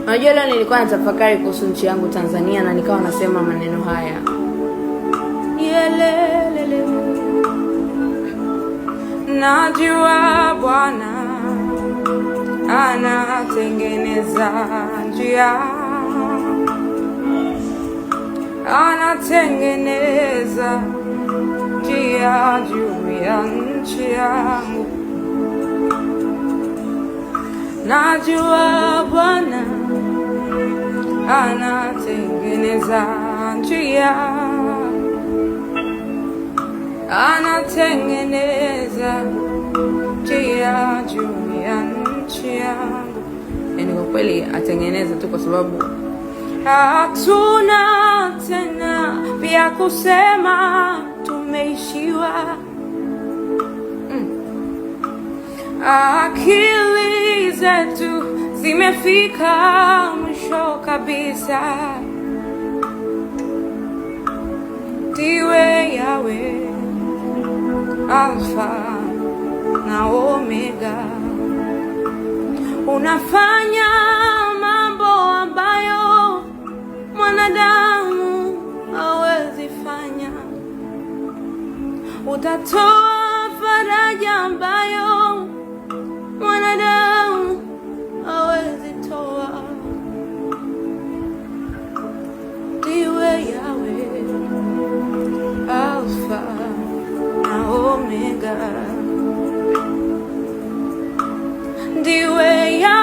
Unajua leo nilikuwa natafakari kuhusu nchi yangu Tanzania na nikawa nasema maneno haya. Yelelele. Najua Bwana anatengeneza njia, anatengeneza njia juu ya nchi yangu. Najua Bwana anatengeneza njia, anatengeneza njia juu ya nchi yangu. Yani kwa kweli atengeneza tu, kwa sababu hatuna tena vya kusema, tumeishiwa. Akili zetu zimefika mwisho kabisa. Ndiwe Yahweh, Alfa na Omega. Unafanya mambo ambayo mwanadamu hawezi fanya. Utatoa faraja ambayo mwanadamu hawezi toa. Ndiwe Yahweh, Alfa na Omega. Ndiwe Yahweh.